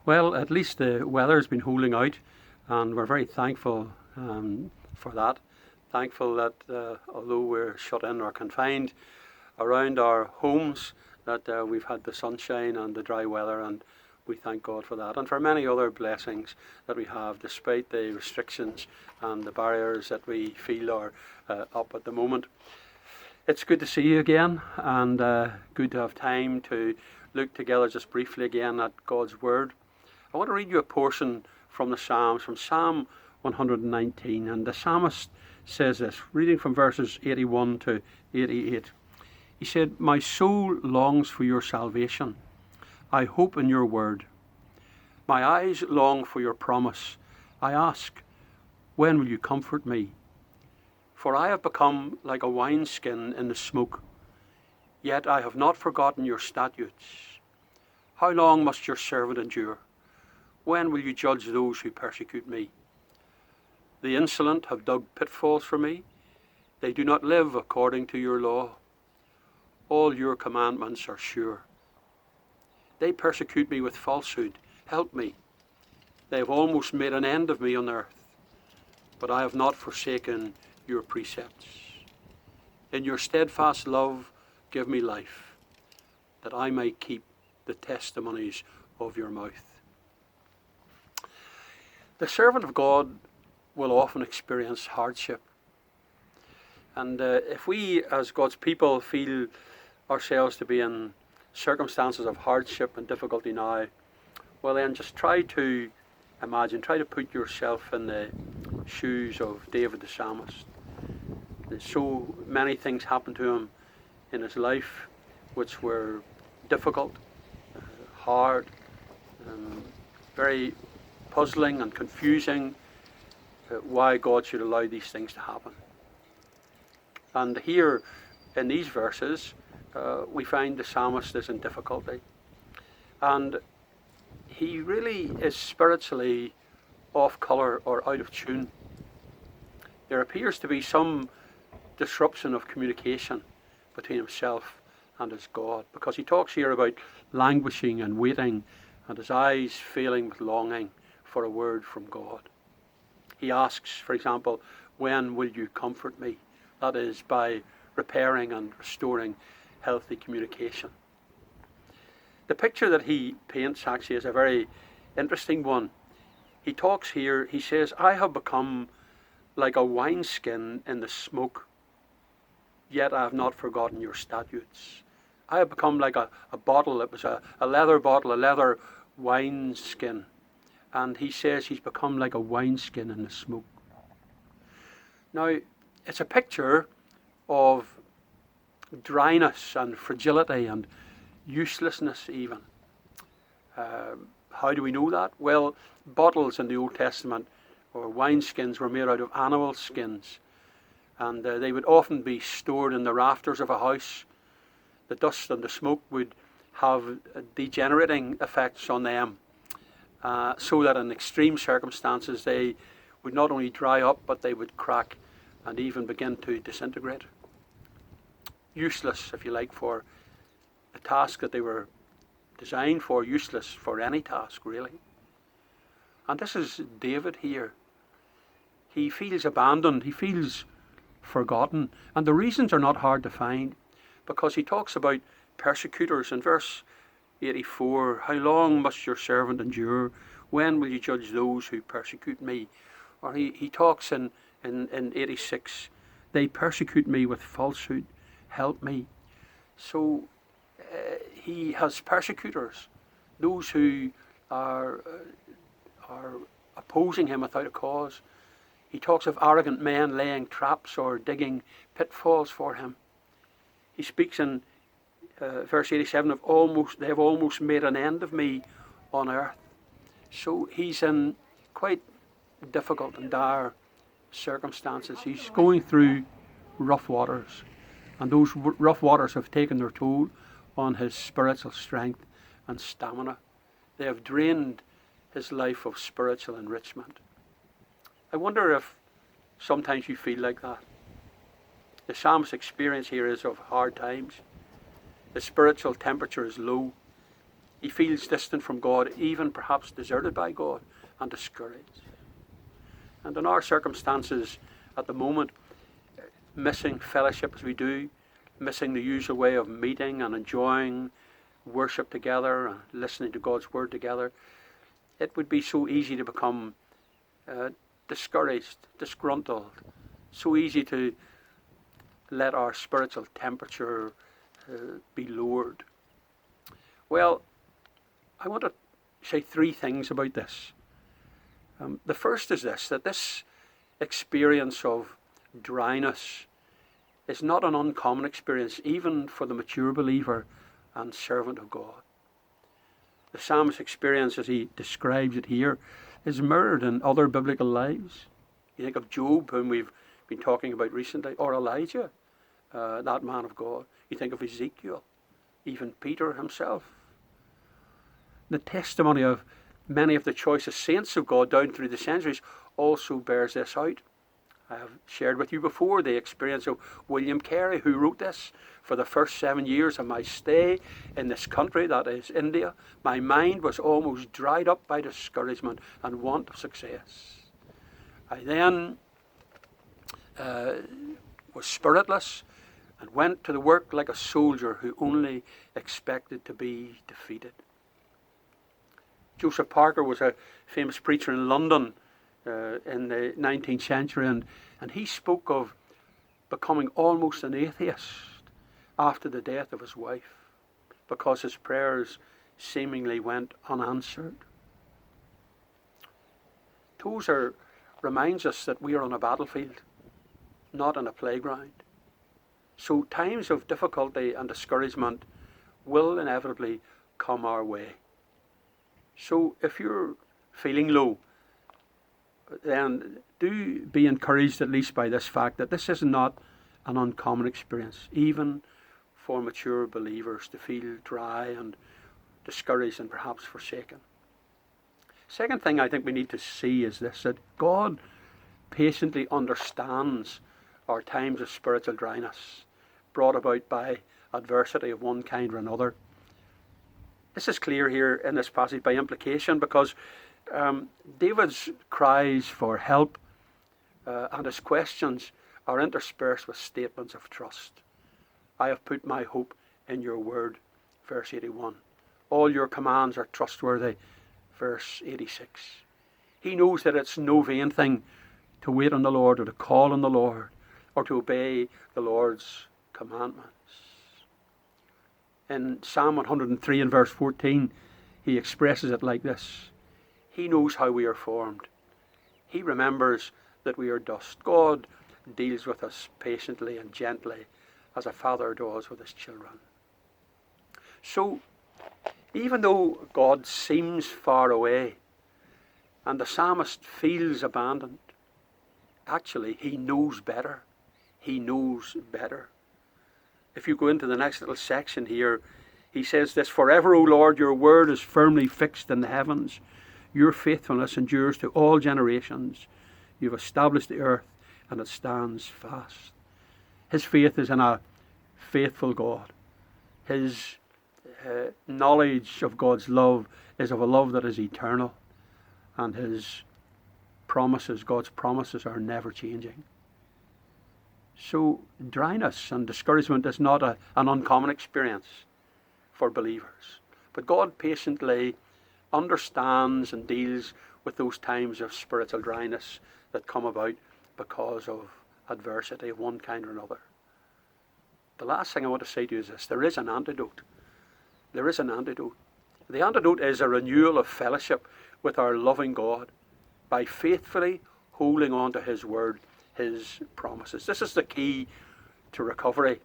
Well, at least the weather's been holding out, and we're very thankful for that. Thankful that although we're shut in or confined around our homes, that we've had the sunshine and the dry weather, and we thank God for that, and for many other blessings that we have, despite the restrictions and the barriers that we feel are up at the moment. It's good to see you again, and good to have time to look together just briefly again at God's Word. I want to read you a portion from the Psalms, from Psalm 119, and the psalmist says this, reading from verses 81 to 88. He said, "My soul longs for your salvation. I hope in your word. My eyes long for your promise. I ask, when will you comfort me? For I have become like a wineskin in the smoke, yet I have not forgotten your statutes. How long must your servant endure? When will you judge those who persecute me? The insolent have dug pitfalls for me. They do not live according to your law. All your commandments are sure. They persecute me with falsehood. Help me. They have almost made an end of me on earth, but I have not forsaken your precepts. In your steadfast love, give me life, that I may keep the testimonies of your mouth." The servant of God will often experience hardship. And if we, as God's people, feel ourselves to be in circumstances of hardship and difficulty now, well then just try to imagine, try to put yourself in the shoes of David the psalmist. There's so many things happened to him in his life which were difficult, hard, very puzzling and confusing, why God should allow these things to happen. And here in these verses we find the psalmist is in difficulty, and he really is spiritually off colour or out of tune. There appears to be some disruption of communication between himself and his God, because he talks here about languishing and waiting and his eyes failing with longing for a word from God. He asks, for example, when will you comfort me? That is, by repairing and restoring healthy communication. The picture that he paints actually is a very interesting one. He talks here, he says, I have become like a wineskin in the smoke, yet I have not forgotten your statutes. I have become like a bottle. It was a leather bottle, a leather wineskin. And he says he's become like a wineskin in the smoke. Now, it's a picture of dryness and fragility and uselessness even. How do we know that? Well, bottles in the Old Testament, or wineskins, were made out of animal skins. And they would often be stored in the rafters of a house. The dust and the smoke would have degenerating effects on them, so that in extreme circumstances they would not only dry up, but they would crack and even begin to disintegrate. Useless, if you like, for the task that they were designed for, useless for any task, really. And this is David here. He feels abandoned, he feels forgotten, and the reasons are not hard to find, because he talks about persecutors in verse 84. How long must your servant endure? When will you judge those who persecute me? Or he talks in 86, they persecute me with falsehood, help me. So he has persecutors, those who are opposing him without a cause. He talks of arrogant men laying traps or digging pitfalls for him. He speaks in verse 87 of they have almost made an end of me on earth. So he's in quite difficult and dire circumstances. He's going through rough waters, and those rough waters have taken their toll on his spiritual strength and stamina. They have drained his life of spiritual enrichment. I wonder if sometimes you feel like that. The psalmist's experience here is of hard times. The spiritual temperature is low. He feels distant from God, even perhaps deserted by God and discouraged. And in our circumstances at the moment, missing fellowship as we do, missing the usual way of meeting and enjoying worship together and listening to God's word together, it would be so easy to become discouraged, disgruntled, so easy to let our spiritual temperature be lowered. Well, I want to say three things about this. The first is this, that this experience of dryness is not an uncommon experience, even for the mature believer and servant of God. The psalmist's experience, as he describes it here, is mirrored in other biblical lives. You think of Job, whom we've been talking about recently, or Elijah, that man of God. You think of Ezekiel, even Peter himself. The testimony of many of the choicest saints of God down through the centuries also bears this out. I have shared with you before the experience of William Carey, who wrote this: for the first 7 years of my stay in this country, that is India, my mind was almost dried up by discouragement and want of success. I then was spiritless and went to the work like a soldier who only expected to be defeated. Joseph Parker was a famous preacher in London in the 19th century, and he spoke of becoming almost an atheist after the death of his wife because his prayers seemingly went unanswered. Tozer reminds us that we are on a battlefield, not on a playground. So times of difficulty and discouragement will inevitably come our way. So if you're feeling low, then do be encouraged at least by this fact that this is not an uncommon experience, even for mature believers to feel dry and discouraged and perhaps forsaken. Second thing I think we need to see is this, that God patiently understands our times of spiritual dryness brought about by adversity of one kind or another. This is clear here in this passage by implication, because David's cries for help and his questions are interspersed with statements of trust. I have put my hope in your word, verse 81. All your commands are trustworthy, verse 86. He knows that it's no vain thing to wait on the Lord, or to call on the Lord, or to obey the Lord's commandments. In Psalm 103 and verse 14, he expresses it like this: He knows how we are formed. He remembers that we are dust. God deals with us patiently and gently, as a father does with his children. So, even though God seems far away and the psalmist feels abandoned, actually he knows better. He knows better. If you go into the next little section here, he says this: Forever, O Lord, your word is firmly fixed in the heavens. Your faithfulness endures to all generations. You've established the earth, and it stands fast. His faith is in a faithful God. His knowledge of God's love is of a love that is eternal. And his promises, God's promises, are never changing. So dryness and discouragement is not an uncommon experience for believers. But God patiently understands and deals with those times of spiritual dryness that come about because of adversity of one kind or another. The last thing I want to say to you is this: there is an antidote. There is an antidote. The antidote is a renewal of fellowship with our loving God by faithfully holding on to his word, his promises. This is the key to recovery,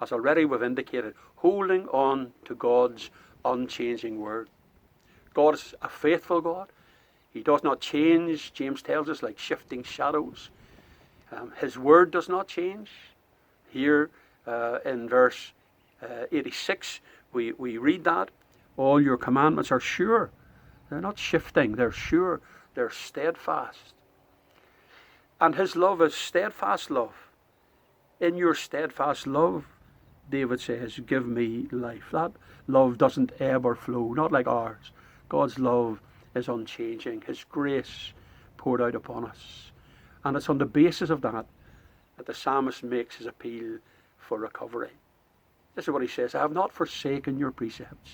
as already we've indicated, holding on to God's unchanging word. God is a faithful God. He does not change, James tells us, like shifting shadows. His word does not change. Here in verse 86, we read that. All your commandments are sure. They're not shifting, they're sure, they're steadfast. And his love is steadfast love. In your steadfast love, David says, give me life. That love doesn't ebb or flow, not like ours. God's love is unchanging. His grace poured out upon us. And it's on the basis of that that the psalmist makes his appeal for recovery. This is what he says, I have not forsaken your precepts.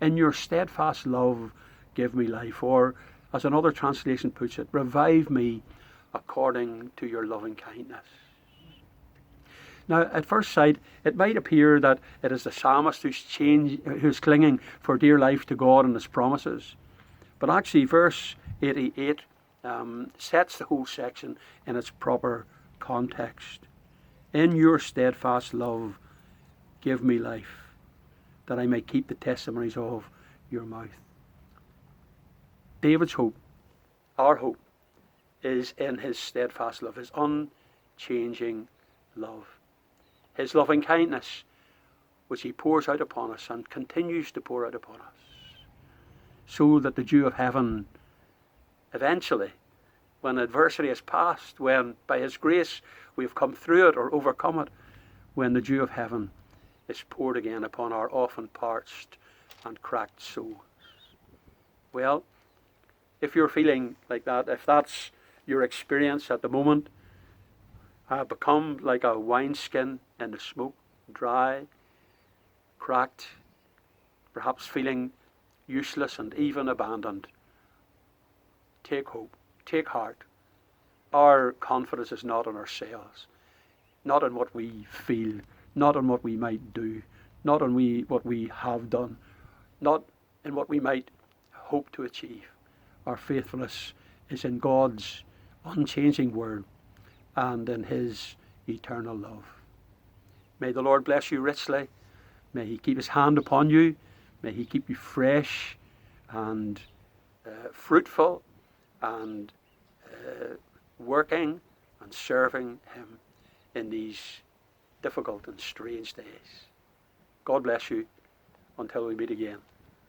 In your steadfast love, give me life. Or, as another translation puts it, revive me according to your loving kindness. Now, at first sight, it might appear that it is the psalmist who's clinging for dear life to God and his promises. But actually, verse 88 sets the whole section in its proper context. In your steadfast love, give me life, that I may keep the testimonies of your mouth. David's hope, our hope, is in his steadfast love, his unchanging love. His loving kindness, which he pours out upon us and continues to pour out upon us, so that the dew of heaven, eventually, when adversity is past, when by his grace we have come through it or overcome it, when the dew of heaven is poured again upon our often parched and cracked souls. Well, if you're feeling like that, if that's your experience at the moment, become like a wineskin in the smoke, dry, cracked, perhaps feeling useless and even abandoned, take hope, take heart. Our confidence is not in ourselves, not in what we feel, not in what we might do, not in what we have done, not in what we might hope to achieve. Our faithfulness is in God's unchanging word and in his eternal love. May the Lord bless you richly. May he keep his hand upon you. May he keep you fresh and fruitful and working and serving him in these difficult and strange days. God bless you until we meet again.